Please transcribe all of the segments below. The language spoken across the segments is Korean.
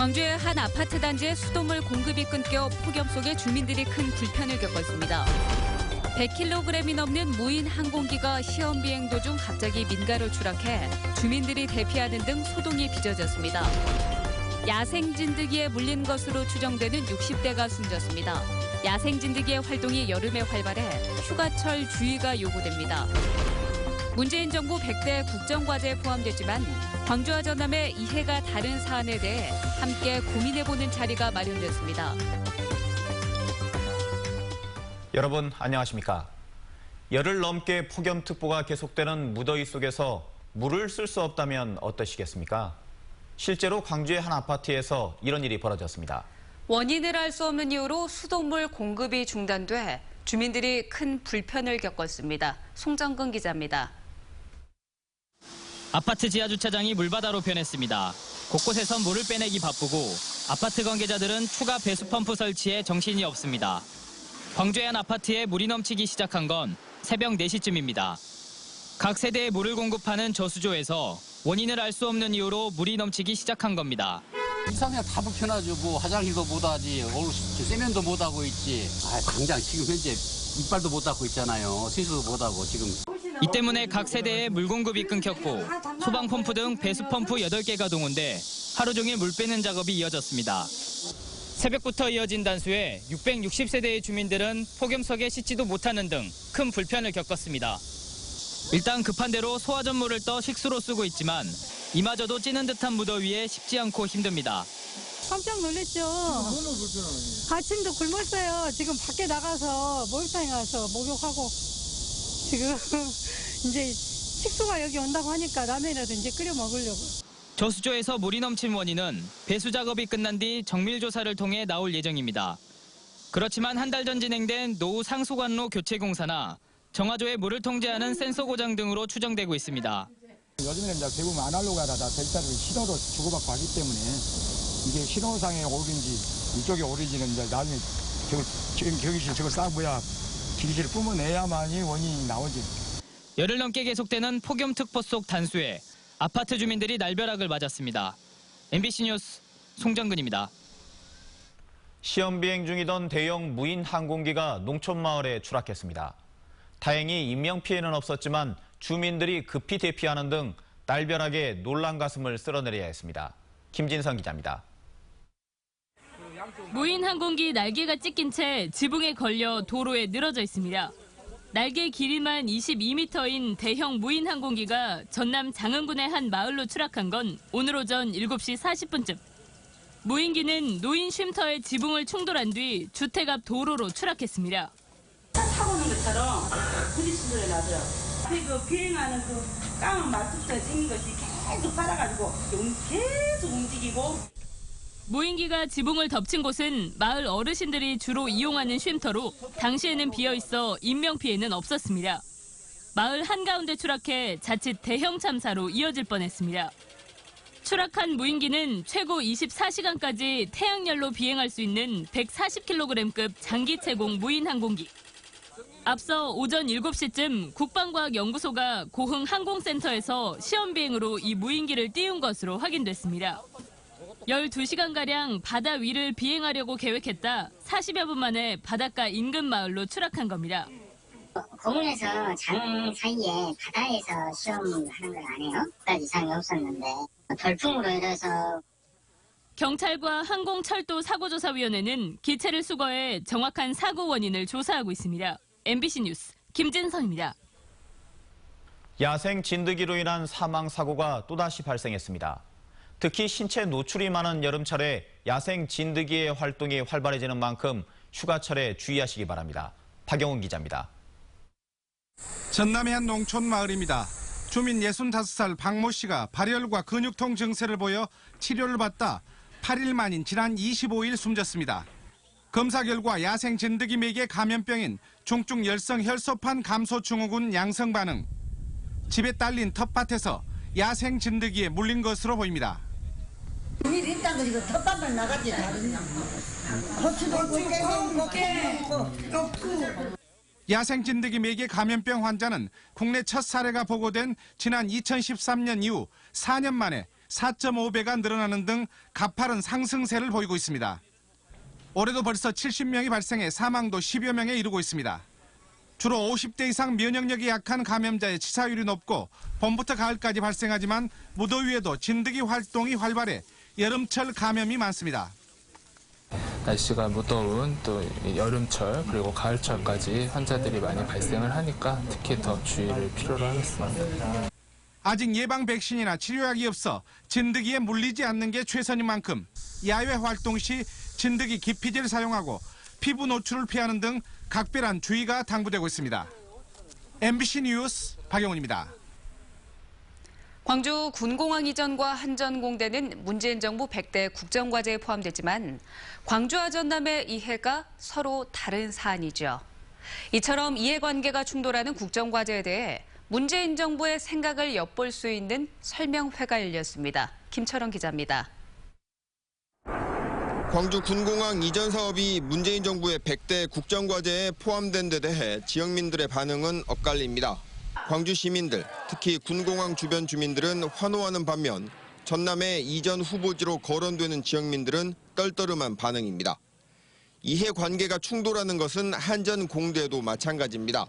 광주의 한 아파트 단지에 수돗물 공급이 끊겨 폭염 속에 주민들이 큰 불편을 겪었습니다. 100kg이 넘는 무인 항공기가 시험 비행 도중 갑자기 민가로 추락해 주민들이 대피하는 등 소동이 빚어졌습니다. 야생 진드기에 물린 것으로 추정되는 60대가 숨졌습니다. 야생 진드기의 활동이 여름에 활발해 휴가철 주의가 요구됩니다. 문재인 정부 100대 국정과제에 포함됐지만 광주와 전남의 이해가 다른 사안에 대해 함께 고민해보는 자리가 마련됐습니다. 여러분 안녕하십니까? 열흘 넘게 폭염특보가 계속되는 무더위 속에서 물을 쓸 수 없다면 어떠시겠습니까? 실제로 광주의 한 아파트에서 이런 일이 벌어졌습니다. 원인을 알 수 없는 이유로 수돗물 공급이 중단돼 주민들이 큰 불편을 겪었습니다. 송정근 기자입니다. 아파트 지하 주차장이 물바다로 변했습니다. 곳곳에서 물을 빼내기 바쁘고 아파트 관계자들은 추가 배수 펌프 설치에 정신이 없습니다. 광주의 한 아파트에 물이 넘치기 시작한 건 새벽 4시쯤입니다. 각 세대에 물을 공급하는 저수조에서 원인을 알 수 없는 이유로 물이 넘치기 시작한 겁니다. 이상하면 다 불편하죠. 뭐 화장실도 못하지, 세면도 못하고 있지. 당장 지금 현재 이빨도 못 닦고 있잖아요. 세수도 못하고 지금. 이 때문에 각 세대에 물 공급이 끊겼고 소방 펌프 등 배수 펌프 8개가 동원돼 하루 종일 물 빼는 작업이 이어졌습니다. 새벽부터 이어진 단수에 660세대의 주민들은 폭염 속에 씻지도 못하는 등 큰 불편을 겪었습니다. 일단 급한 대로 소화전물을 떠 식수로 쓰고 있지만 이마저도 찌는 듯한 무더위에 쉽지 않고 힘듭니다. 깜짝 놀랐죠. 아침도 굶었어요. 지금 밖에 나가서 목욕탕에 가서 목욕하고 지금 이제 식수가 여기 온다고 하니까 라면이라도 이제 끓여 먹으려고. 저수조에서 물이 넘친 원인은 배수 작업이 끝난 뒤 정밀 조사를 통해 나올 예정입니다. 그렇지만 한 달 전 진행된 노후 상수관로 교체 공사나 정화조에 물을 통제하는 센서 고장 등으로 추정되고 있습니다. 요즘에는 이제 대부분 아날로그하다 델타를 신호로 주고받고 하기 때문에 이게 신호상에 오른지 이쪽에 오른지는 이제 나중에 지금 경기실 저걸 쌓아봐야 기기실을 뿜어내야만이 원인이 나오지. 열흘 넘게 계속되는 폭염특보 속 단수에 아파트 주민들이 날벼락을 맞았습니다. MBC 뉴스 송정근입니다. 시험 비행 중이던 대형 무인 항공기가 농촌마을에 추락했습니다. 다행히 인명피해는 없었지만 주민들이 급히 대피하는 등 날벼락에 놀란 가슴을 쓸어내려야 했습니다. 김진성 기자입니다. 무인 항공기 날개가 찢긴 채 지붕에 걸려 도로에 늘어져 있습니다. 날개 길이만 22m인 대형 무인 항공기가 전남 장흥군의 한 마을로 추락한 건 오늘 오전 7시 40분쯤. 무인기는 노인 쉼터의 지붕을 충돌한 뒤 주택 앞 도로로 추락했습니다. 타고 오는 것처럼 부딪힌 소리 나더라고. 그 비행하는 그 까만 말뚝처럼 생긴 것이 계속 살아가지고 계속 움직이고. 무인기가 지붕을 덮친 곳은 마을 어르신들이 주로 이용하는 쉼터로 당시에는 비어있어 인명피해는 없었습니다. 마을 한가운데 추락해 자칫 대형 참사로 이어질 뻔했습니다. 추락한 무인기는 최고 24시간까지 태양열로 비행할 수 있는 140kg급 장기체공 무인 항공기. 앞서 오전 7시쯤 국방과학연구소가 고흥 항공센터에서 시험 비행으로 이 무인기를 띄운 것으로 확인됐습니다. 12시간가량 바다 위를 비행하려고 계획했다 40여 분 만에 바닷가 인근 마을로 추락한 겁니다. 고흥에서 장 사이에 바다에서 시험하는 걸 안 해요? 그까지 이상이 없었는데 돌풍으로 인해서. 경찰과 항공철도사고조사위원회는 기체를 수거해 정확한 사고 원인을 조사하고 있습니다. MBC 뉴스 김진선입니다. 야생 진드기로 인한 사망 사고가 또다시 발생했습니다. 특히 신체 노출이 많은 여름철에 야생 진드기의 활동이 활발해지는 만큼 휴가철에 주의하시기 바랍니다. 박영훈 기자입니다. 전남의 한 농촌 마을입니다. 주민 65살 박모 씨가 발열과 근육통 증세를 보여 치료를 받다 8일 만인 지난 25일 숨졌습니다. 검사 결과 야생 진드기 매개 감염병인 중증 열성 혈소판 감소 증후군 양성 반응. 집에 딸린 텃밭에서 야생 진드기에 물린 것으로 보입니다. 일이 있다 그리고 텃밭을 나갔지 다른 고추도 있고 깨고 있고. 야생 진드기 매개 감염병 환자는 국내 첫 사례가 보고된 지난 2013년 이후 4년 만에 4.5배가 늘어나는 등 가파른 상승세를 보이고 있습니다. 올해도 벌써 70명이 발생해 사망도 10여 명에 이르고 있습니다. 주로 50대 이상 면역력이 약한 감염자의 치사율이 높고 봄부터 가을까지 발생하지만 무더위에도 진드기 활동이 활발해 여름철 감염이 많습니다. 날씨가 무더운 또 여름철 그리고 가을철까지 환자들이 많이 발생을 하니까 특히 더 주의를 필요로 하겠습니다. 아직 예방 백신이나 치료약이 없어 진드기에 물리지 않는 게 최선인 만큼 야외 활동 시 진드기 기피제를 사용하고 피부 노출을 피하는 등 각별한 주의가 당부되고 있습니다. MBC 뉴스 박영훈입니다. 광주 군공항 이전과 한전공대는 문재인 정부 100대 국정과제에 포함됐지만 광주와 전남의 이해가 서로 다른 사안이죠. 이처럼 이해관계가 충돌하는 국정과제에 대해 문재인 정부의 생각을 엿볼 수 있는 설명회가 열렸습니다. 김철원 기자입니다. 광주 군공항 이전 사업이 문재인 정부의 100대 국정과제에 포함된 데 대해 지역민들의 반응은 엇갈립니다. 광주 시민들, 특히 군공항 주변 주민들은 환호하는 반면 전남의 이전 후보지로 거론되는 지역민들은 떨떠름한 반응입니다. 이해관계가 충돌하는 것은 한전공대도 마찬가지입니다.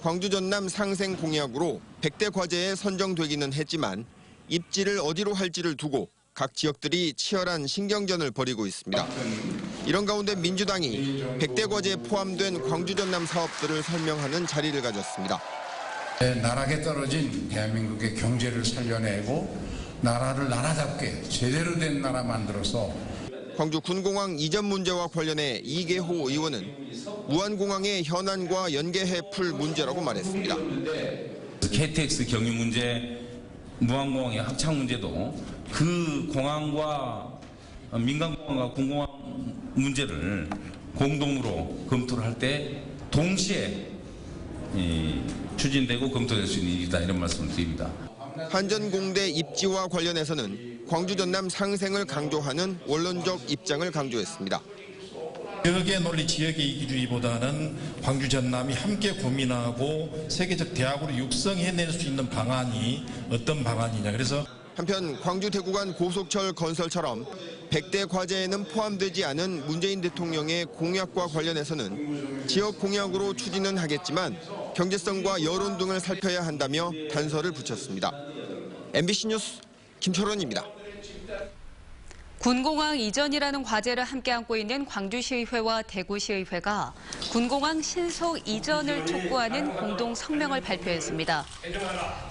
광주 전남 상생 공약으로 100대 과제에 선정되기는 했지만 입지를 어디로 할지를 두고 각 지역들이 치열한 신경전을 벌이고 있습니다. 이런 가운데 민주당이 100대 과제에 포함된 광주 전남 사업들을 설명하는 자리를 가졌습니다. 나락에 떨어진 대한민국의 경제를 살려내고 나라를 나라답게 제대로 된 나라 만들어서 광주 군공항 이전 문제와 관련해 이계호 의원은 무안공항의 현안과 연계해 풀 문제라고 말했습니다. KTX 경유 문제, 무안공항의 합창 문제도 그 공항과 민간공항과 군공항 문제를 공동으로 검토를 할 때 동시에 추진되고 검토될 수 있는 일이다 이런 말씀을 드립니다. 한전공대 입지와 관련해서는 광주 전남 상생을 강조하는 원론적 입장을 강조했습니다. 지역의 논리, 지역의 이기주의보다는 광주 전남이 함께 고민하고 세계적 대학으로 육성해낼 수 있는 방안이 어떤 방안이냐. 그래서 한편 광주 대구간 고속철 건설처럼 100대 과제에는 포함되지 않은 문재인 대통령의 공약과 관련해서는 지역 공약으로 추진은 하겠지만 경제성과 여론 등을 살펴야 한다며 단서를 붙였습니다. MBC 뉴스 김철원입니다. 군공항 이전이라는 과제를 함께 안고 있는 광주시의회와 대구시의회가 군공항 신속 이전을 촉구하는 공동 성명을 발표했습니다.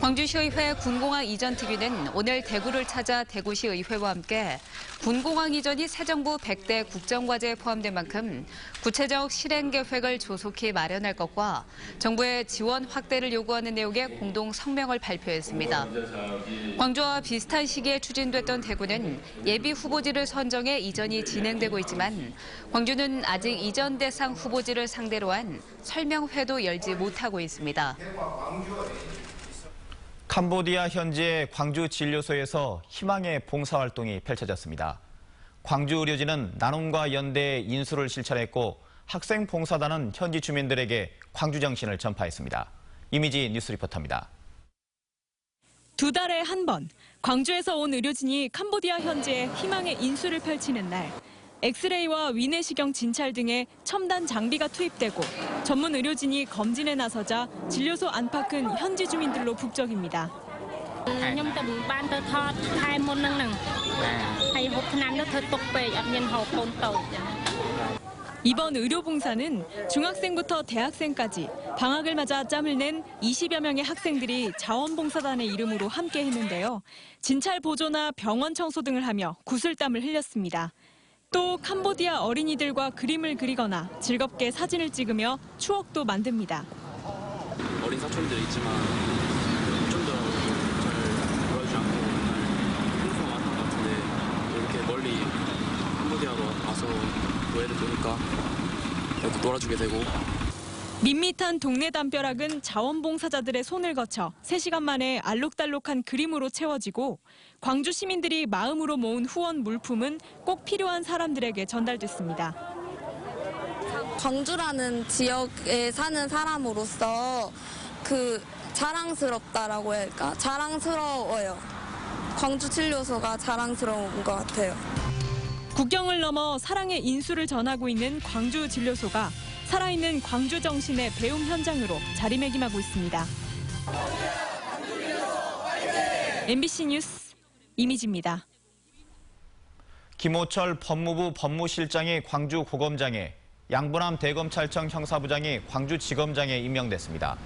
광주시의회 군공항 이전 특위는 오늘 대구를 찾아 대구시의회와 함께 군공항 이전이 새 정부 100대 국정과제에 포함된 만큼 구체적 실행 계획을 조속히 마련할 것과 정부의 지원 확대를 요구하는 내용의 공동 성명을 발표했습니다. 광주와 비슷한 시기에 추진됐던 대구는 예비 후보지를 선정해 이전이 진행되고 있지만 광주는 아직 이전 대상 후보지를 상대로 한 설명회도 열지 못하고 있습니다. 캄보디아 현지의 광주 진료소에서 희망의 봉사활동이 펼쳐졌습니다. 광주 의료진은 나눔과 연대의 인수를 실천했고 학생 봉사단은 현지 주민들에게 광주 정신을 전파했습니다. 이미지 뉴스 리포터입니다. 두 달에 한 번 광주에서 온 의료진이 캄보디아 현지에 희망의 인수를 펼치는 날, 엑스레이와 위내시경 진찰 등의 첨단 장비가 투입되고 전문 의료진이 검진에 나서자 진료소 안팎은 현지 주민들로 북적입니다. 이번 의료봉사는 중학생부터 대학생까지 방학을 맞아 짬을 낸 20여 명의 학생들이 자원봉사단의 이름으로 함께 했는데요. 진찰 보조나 병원 청소 등을 하며 구슬땀을 흘렸습니다. 또 캄보디아 어린이들과 그림을 그리거나 즐겁게 사진을 찍으며 추억도 만듭니다. 어린 사촌들 있지만 좀 더 잘 놀아주지 않고 행동을 많았던 것 같은데 이렇게 멀리 캄보디아로 와서 노예를 보니까 이렇게 놀아주게 되고. 밋밋한 동네 담벼락은 자원봉사자들의 손을 거쳐 3시간 만에 알록달록한 그림으로 채워지고 광주 시민들이 마음으로 모은 후원 물품은 꼭 필요한 사람들에게 전달됐습니다. 광주라는 지역에 사는 사람으로서 자랑스럽다라고 해야 할까? 자랑스러워요. 광주 진료소가 자랑스러운 것 같아요. 국경을 넘어 사랑의 인수를 전하고 있는 광주 진료소가 살아있는 광주 정신의 배움 현장으로 자리매김하고 있습니다. MBC 뉴스 이미지입니다. 김호철 법무부 법무실장이 광주 고검장에, 양부남 대검찰청 형사부장이 광주지검장에 임명됐습니다.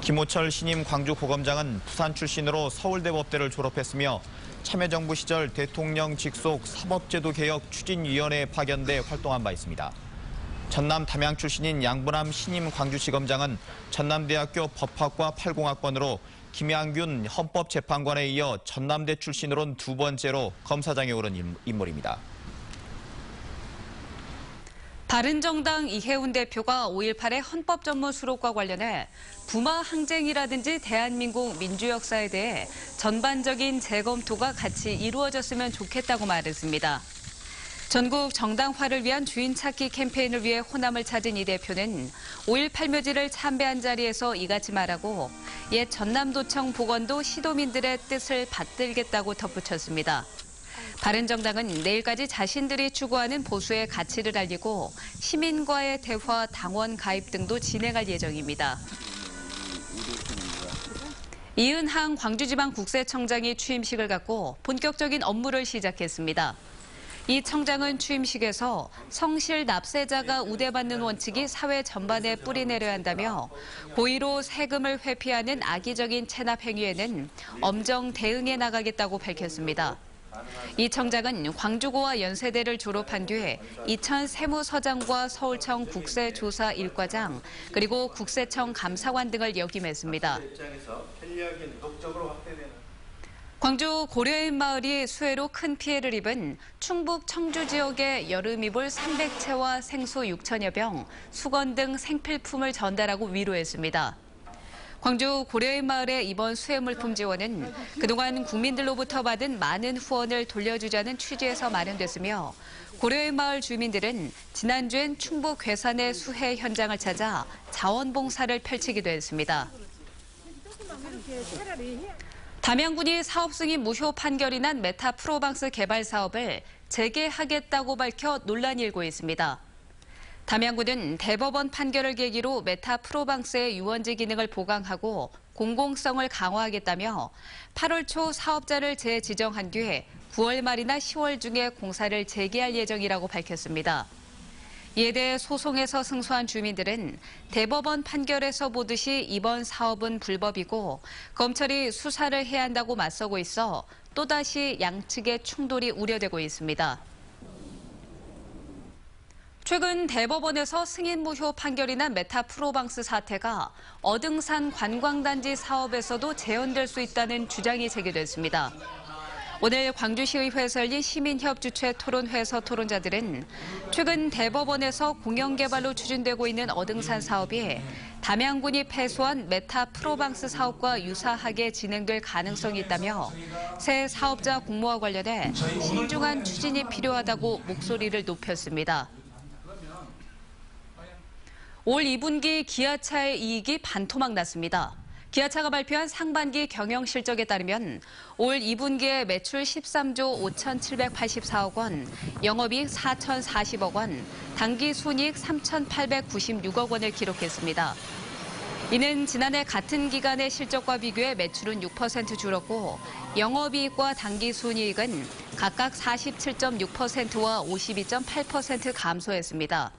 김호철 신임 광주고검장은 부산 출신으로 서울대법대를 졸업했으며 참여정부 시절 대통령 직속 사법제도개혁 추진위원회에 파견돼 활동한 바 있습니다. 전남 담양 출신인 양부남 신임 광주지검장은 전남대학교 법학과 80학번으로 김양균 헌법재판관에 이어 전남대 출신으론 두 번째로 검사장에 오른 인물입니다. 바른정당 이해운 대표가 5.18의 헌법 전문 수록과 관련해 부마 항쟁이라든지 대한민국 민주 역사에 대해 전반적인 재검토가 같이 이루어졌으면 좋겠다고 말했습니다. 전국 정당화를 위한 주인 찾기 캠페인을 위해 호남을 찾은 이 대표는 5.18 묘지를 참배한 자리에서 이같이 말하고 옛 전남도청 복원도 시도민들의 뜻을 받들겠다고 덧붙였습니다. 바른정당은 내일까지 자신들이 추구하는 보수의 가치를 알리고 시민과의 대화, 당원 가입 등도 진행할 예정입니다. 이은항 광주지방국세청장이 취임식을 갖고 본격적인 업무를 시작했습니다. 이 청장은 취임식에서 성실 납세자가 우대받는 원칙이 사회 전반에 뿌리내려야 한다며 고의로 세금을 회피하는 악의적인 체납 행위에는 엄정 대응해 나가겠다고 밝혔습니다. 이 청장은 광주고와 연세대를 졸업한 뒤에 이천 세무서장과 서울청 국세조사 1과장 그리고 국세청 감사관 등을 역임했습니다. 광주 고려인 마을이 수해로 큰 피해를 입은 충북 청주 지역의 여름이불 300채와 생수 6천여 병, 수건 등 생필품을 전달하고 위로했습니다. 광주 고려인 마을의 이번 수해 물품 지원은 그동안 국민들로부터 받은 많은 후원을 돌려주자는 취지에서 마련됐으며 고려인 마을 주민들은 지난주엔 충북 괴산의 수해 현장을 찾아 자원봉사를 펼치기도 했습니다. 담양군이 사업 승인 무효 판결이 난 메타 프로방스 개발 사업을 재개하겠다고 밝혀 논란이 일고 있습니다. 담양군은 대법원 판결을 계기로 메타 프로방스의 유원지 기능을 보강하고 공공성을 강화하겠다며 8월 초 사업자를 재지정한 뒤에 9월 말이나 10월 중에 공사를 재개할 예정이라고 밝혔습니다. 이에 대해 소송에서 승소한 주민들은 대법원 판결에서 보듯이 이번 사업은 불법이고 검찰이 수사를 해야 한다고 맞서고 있어 또다시 양측의 충돌이 우려되고 있습니다. 최근 대법원에서 승인 무효 판결이 난 메타 프로방스 사태가 어등산 관광단지 사업에서도 재현될 수 있다는 주장이 제기됐습니다. 오늘 광주시의회에서 열린 시민협 주최 토론회에서 토론자들은 최근 대법원에서 공영개발로 추진되고 있는 어등산 사업이 담양군이 패소한 메타 프로방스 사업과 유사하게 진행될 가능성이 있다며 새 사업자 공모와 관련해 신중한 추진이 필요하다고 목소리를 높였습니다. 올 2분기 기아차의 이익이 반토막 났습니다. 기아차가 발표한 상반기 경영 실적에 따르면 올 2분기에 매출 13조 5,784억 원, 영업이익 4,040억 원, 당기순이익 3,896억 원을 기록했습니다. 이는 지난해 같은 기간의 실적과 비교해 매출은 6% 줄었고 영업이익과 당기순이익은 각각 47.6%와 52.8% 감소했습니다.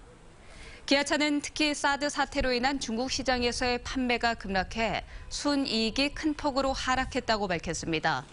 기아차는 특히 사드 사태로 인한 중국 시장에서의 판매가 급락해 순이익이 큰 폭으로 하락했다고 밝혔습니다.